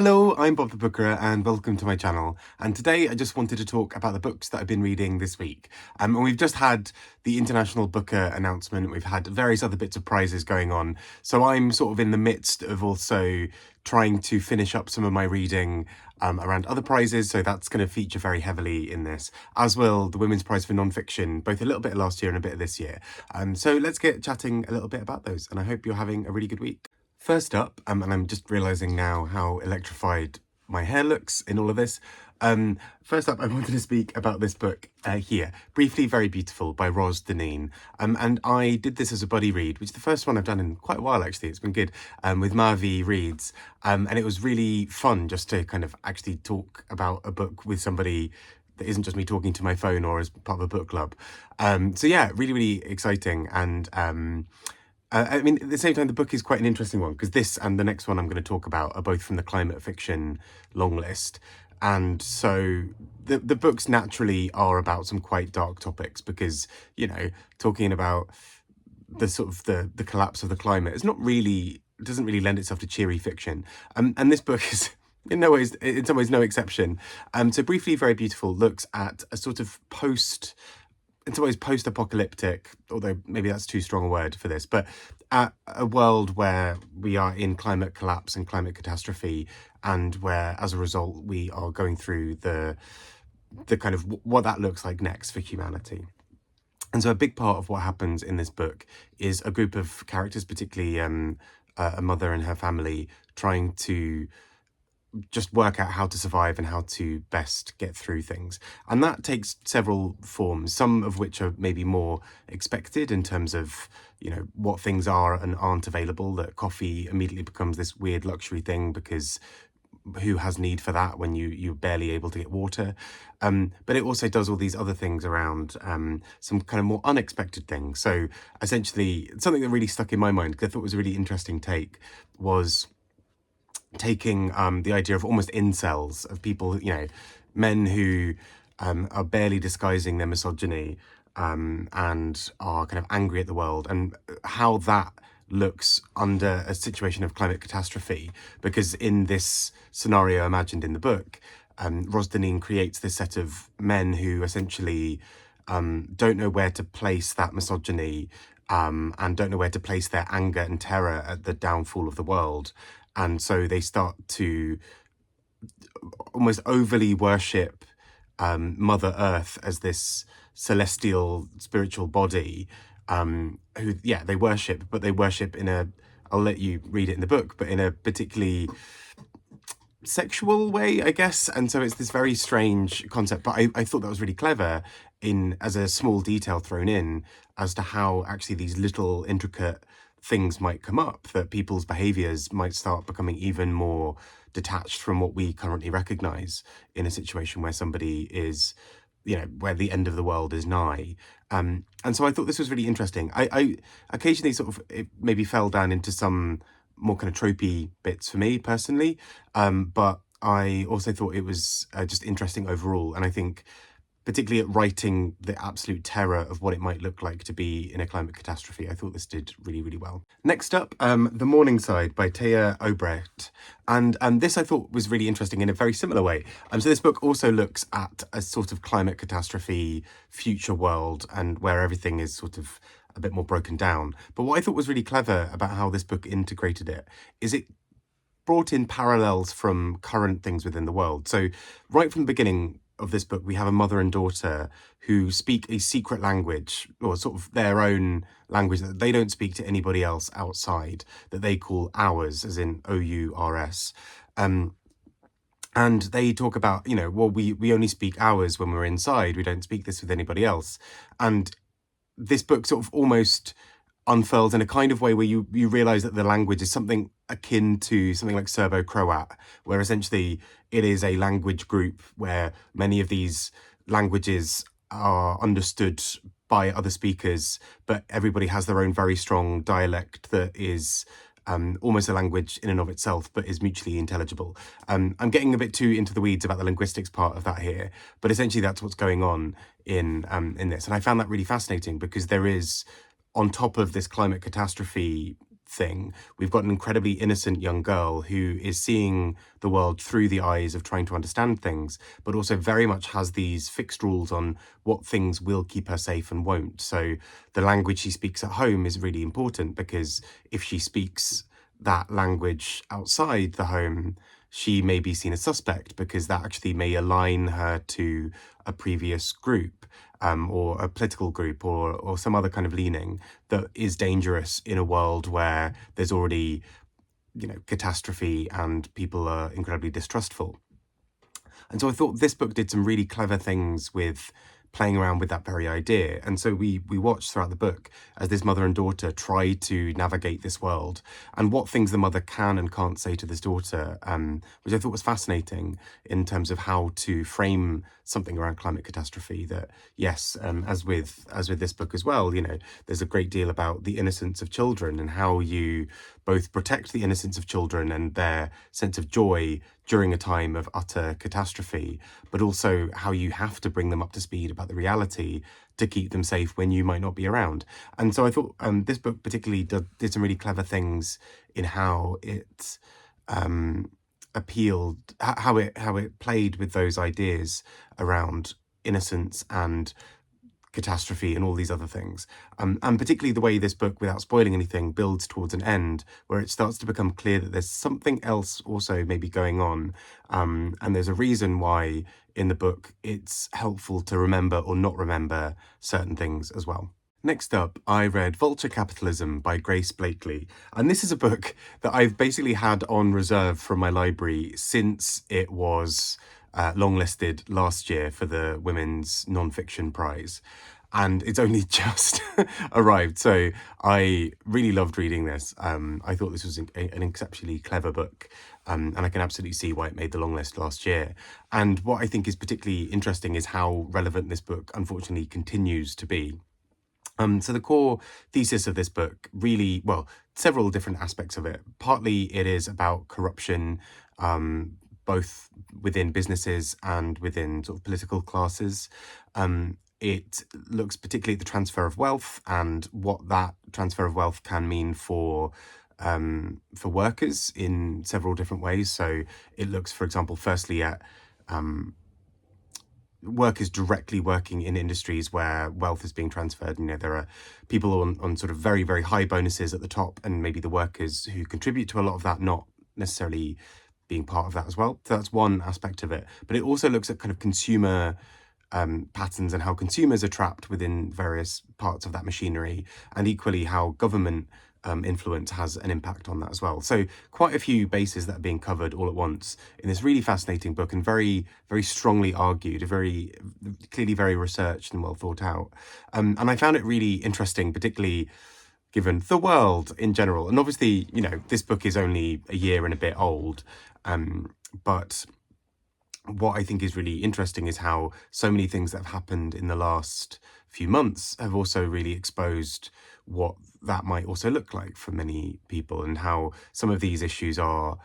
Hello, I'm Bob the Booker and welcome to my channel. And today I just wanted to talk about the books that I've been reading this week. And we've just had the International Booker announcement. We've had various other bits of prizes going on. So I'm sort of in the midst of also trying to finish up some of my reading around other prizes. So that's going to feature very heavily in this, as will the Women's Prize for Non-Fiction, both a little bit last year and a bit of this year. So let's get chatting a little bit about those. And I hope you're having a really good week. First up, and I'm just realising now how electrified my hair looks in all of this. First up, I wanted to speak about this book here, Briefly Very Beautiful by Dineen. And I did this as a buddy read, which is the first one I've done in quite a while, actually. It's been good, with Mavi Reads. And it was really fun just to kind of actually talk about a book with somebody that isn't just me talking to my phone or as part of a book club. So yeah, really, really exciting. And I mean, at the same time, the book is quite an interesting one because this and the next one I'm going to talk about are both from the climate fiction long list. And so the books naturally are about some quite dark topics because, you know, talking about the sort of the collapse of the climate is not really, doesn't really lend itself to cheery fiction. And this book is in some ways no exception. So Briefly Very Beautiful looks at a sort of in some ways post-apocalyptic, although maybe that's too strong a word for this, but at a world where we are in climate collapse and climate catastrophe, and where as a result we are going through the kind of what that looks like next for humanity. And so a big part of what happens in this book is a group of characters, particularly a mother and her family, trying to just work out how to survive and how to best get through things. And that takes several forms, some of which are maybe more expected in terms of, you know, what things are and aren't available, that coffee immediately becomes this weird luxury thing because who has need for that when you're barely able to get water? But it also does all these other things around some kind of more unexpected things. So essentially, something that really stuck in my mind, because I thought was a really interesting take, was taking the idea of almost incels, of people, you know, men who are barely disguising their misogyny and are kind of angry at the world, and how that looks under a situation of climate catastrophe. Because in this scenario imagined in the book, Dineen creates this set of men who essentially don't know where to place that misogyny and don't know where to place their anger and terror at the downfall of the world. And so they start to almost overly worship Mother Earth as this celestial spiritual body who, yeah, they worship, but they worship in a, I'll let you read it in the book, but in a particularly sexual way, I guess. And so it's this very strange concept, but I thought that was really clever as a small detail thrown in as to how actually these little intricate things might come up, that people's behaviors might start becoming even more detached from what we currently recognize in a situation where somebody is, you know, where the end of the world is nigh. And so I thought this was really interesting. I occasionally sort of, it maybe fell down into some more kind of tropey bits for me personally, but I also thought it was just interesting overall. And I think particularly at writing the absolute terror of what it might look like to be in a climate catastrophe, I thought this did really, really well. Next up, The Morningside by Téa Obreht. And this I thought was really interesting in a very similar way. So this book also looks at a sort of climate catastrophe future world, and where everything is sort of a bit more broken down. But what I thought was really clever about how this book integrated it is it brought in parallels from current things within the world. So right from the beginning of this book, we have a mother and daughter who speak a secret language, or sort of their own language that they don't speak to anybody else outside, that they call ours, as in O-U-R-S. And they talk about, you know, well, we only speak ours when we're inside. We don't speak this with anybody else. And this book sort of almost unfurls in a kind of way where you realize that the language is something akin to something like Serbo-Croat, where essentially it is a language group where many of these languages are understood by other speakers, but everybody has their own very strong dialect that is almost a language in and of itself, but is mutually intelligible. I'm getting a bit too into the weeds about the linguistics part of that here, but essentially that's what's going on in this. And I found that really fascinating because there is, on top of this climate catastrophe thing. We've got an incredibly innocent young girl who is seeing the world through the eyes of trying to understand things, but also very much has these fixed rules on what things will keep her safe and won't. So the language she speaks at home is really important, because if she speaks that language outside the home, she may be seen as suspect, because that actually may align her to a previous group, or a political group, or some other kind of leaning that is dangerous in a world where there's already, catastrophe and people are incredibly distrustful. And so I thought this book did some really clever things with playing around with that very idea. And so we watched throughout the book as this mother and daughter try to navigate this world, and what things the mother can and can't say to this daughter, which I thought was fascinating in terms of how to frame something around climate catastrophe. That, yes, as with this book as well, there's a great deal about the innocence of children and how you both protect the innocence of children and their sense of joy during a time of utter catastrophe, but also how you have to bring them up to speed about the reality to keep them safe when you might not be around. And so I thought this book particularly did some really clever things in how it appealed, how it played with those ideas around innocence and catastrophe and all these other things. And particularly the way this book, without spoiling anything, builds towards an end where it starts to become clear that there's something else also maybe going on. And there's a reason why in the book it's helpful to remember or not remember certain things as well. Next up, I read Vulture, Capitalism by Grace Blakeley. And this is a book that I've basically had on reserve from my library since it was longlisted last year for the Women's Non-Fiction Prize. And it's only just arrived. So I really loved reading this. I thought this was an exceptionally clever book. And I can absolutely see why it made the long list last year. And what I think is particularly interesting is how relevant this book, unfortunately, continues to be. So the core thesis of this book really, well, several different aspects of it. Partly it is about corruption, both within businesses and within sort of political classes. It looks particularly at the transfer of wealth and what that transfer of wealth can mean for workers in several different ways. So it looks, for example, firstly at workers directly working in industries where wealth is being transferred. There are people on sort of very, very high bonuses at the top, and maybe the workers who contribute to a lot of that not necessarily being part of that as well. So that's one aspect of it. But it also looks at kind of consumer patterns and how consumers are trapped within various parts of that machinery, and equally how government influence has an impact on that as well. So quite a few bases that are being covered all at once in this really fascinating book, and very, very strongly argued, very clearly very researched and well thought out. And I found it really interesting, particularly given the world in general. And obviously, this book is only a year and a bit old, but what I think is really interesting is how so many things that have happened in the last few months have also really exposed what that might also look like for many people, and how some of these issues are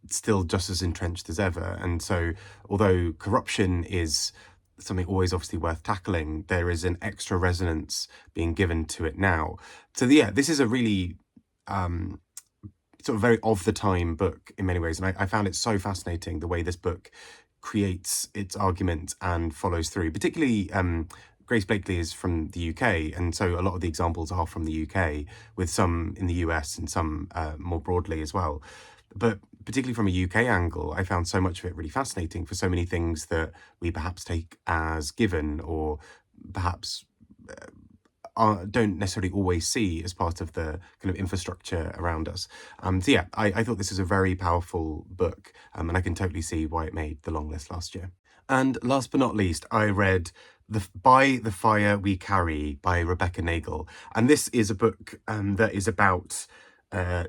still just as entrenched as ever. And so although corruption is something always obviously worth tackling, there is an extra resonance being given to it now. So yeah, this is a really sort of very of the time book in many ways. And I found it so fascinating the way this book creates its argument and follows through. Particularly, Grace Blakeley is from the UK, and so a lot of the examples are from the UK, with some in the US and some more broadly as well. But particularly from a UK angle, I found so much of it really fascinating for so many things that we perhaps take as given, or perhaps don't necessarily always see as part of the kind of infrastructure around us. So yeah, I thought this is a very powerful book, and I can totally see why it made the long list last year. And last but not least, I read By the Fire We Carry by Rebecca Nagle. And this is a book that is about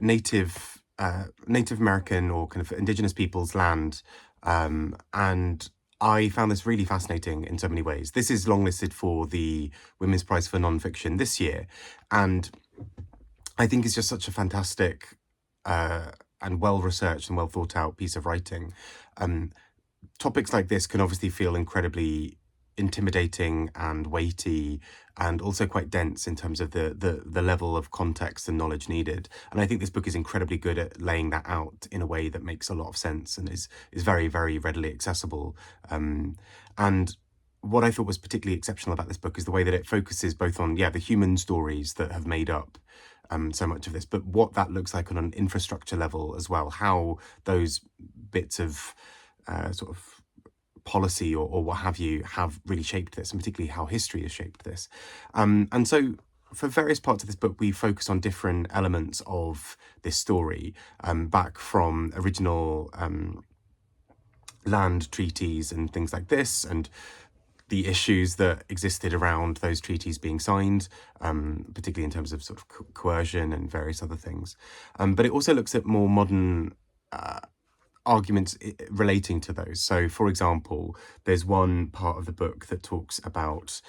Native American or kind of indigenous people's land. And I found this really fascinating in so many ways. This is longlisted for the Women's Prize for Nonfiction this year. And I think it's just such a fantastic and well-researched and well-thought-out piece of writing. Topics like this can obviously feel incredibly intimidating and weighty, and also quite dense in terms of the level of context and knowledge needed. And I think this book is incredibly good at laying that out in a way that makes a lot of sense and is very, very readily accessible. And what I thought was particularly exceptional about this book is the way that it focuses both on, the human stories that have made up so much of this, but what that looks like on an infrastructure level as well, how those bits of sort of policy or what have you have really shaped this, and particularly how history has shaped this. And so for various parts of this book, we focus on different elements of this story, back from original land treaties and things like this, and the issues that existed around those treaties being signed, particularly in terms of sort of coercion and various other things. But it also looks at more modern arguments relating to those. So, for example, there's one part of the book that talks about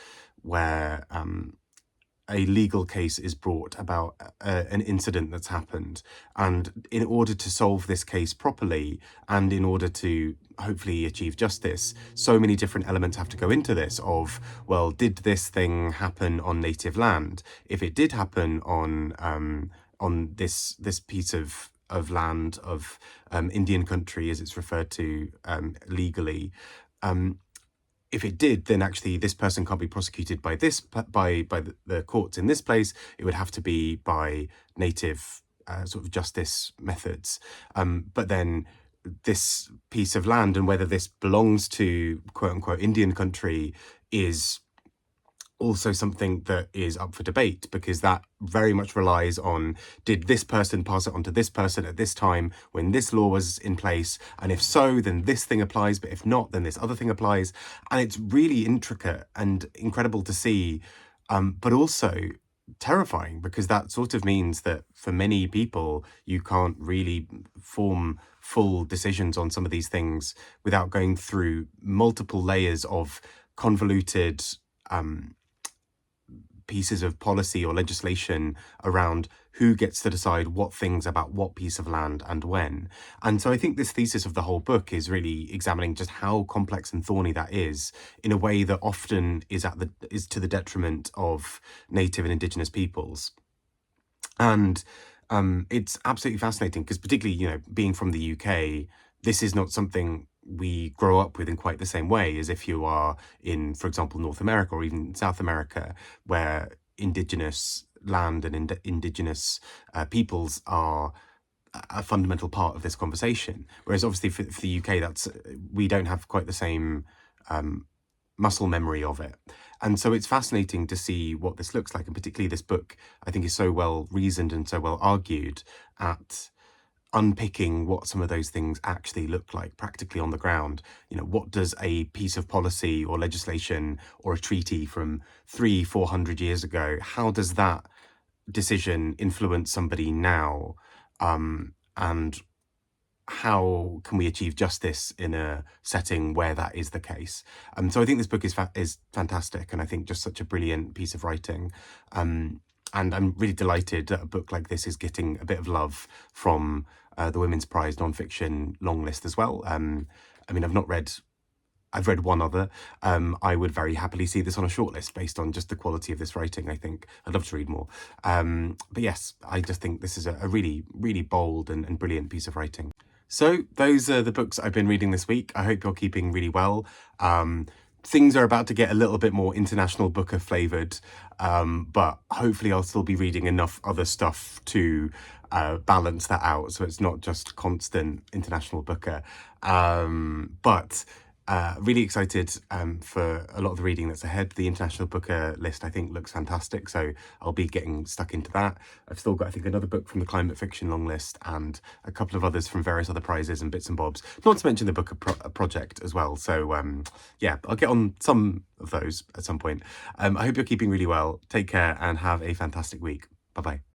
where a legal case is brought about an incident that's happened. And in order to solve this case properly, and in order to hopefully achieve justice, so many different elements have to go into this of, well, did this thing happen on native land? If it did happen on this piece of land of Indian country, as it's referred to legally, if it did, then actually this person can't be prosecuted by the courts in this place. It would have to be by native sort of justice methods. But then this piece of land and whether this belongs to quote unquote Indian country is also something that is up for debate, because that very much relies on, did this person pass it on to this person at this time when this law was in place? And if so, then this thing applies, but if not, then this other thing applies. And it's really intricate and incredible to see, but also terrifying, because that sort of means that for many people, you can't really form full decisions on some of these things without going through multiple layers of convoluted pieces of policy or legislation around who gets to decide what things about what piece of land and when. And so I think this thesis of the whole book is really examining just how complex and thorny that is, in a way that often is to the detriment of native and indigenous peoples. And it's absolutely fascinating because, particularly, being from the UK, this is not something we grow up with in quite the same way as if you are in, for example, North America or even South America, where indigenous land and indigenous peoples are a fundamental part of this conversation. Whereas obviously for the UK, we don't have quite the same muscle memory of it. And so it's fascinating to see what this looks like. And particularly this book, I think, is so well reasoned and so well argued at unpicking what some of those things actually look like practically on the ground. What does a piece of policy or legislation or a treaty from 300-400 years ago, how does that decision influence somebody now? And how can we achieve justice in a setting where that is the case? So I think this book is fantastic, and I think just such a brilliant piece of writing. And I'm really delighted that a book like this is getting a bit of love from the Women's Prize nonfiction long list as well. I've read one other. I would very happily see this on a shortlist based on just the quality of this writing. I think I'd love to read more. But yes, I just think this is a really, really bold and brilliant piece of writing. So those are the books I've been reading this week. I hope you're keeping really well. Things are about to get a little bit more international booker flavoured, but hopefully I'll still be reading enough other stuff to balance that out, so it's not just constant international booker. But really excited for a lot of the reading that's ahead. The international booker list, I think, looks fantastic, so I'll be getting stuck into that. I've still got, I think, another book from the climate fiction long list and a couple of others from various other prizes and bits and bobs, not to mention the book project as well. So yeah, I'll get on some of those at some point. I hope you're keeping really well. Take care and have a fantastic week. Bye-bye.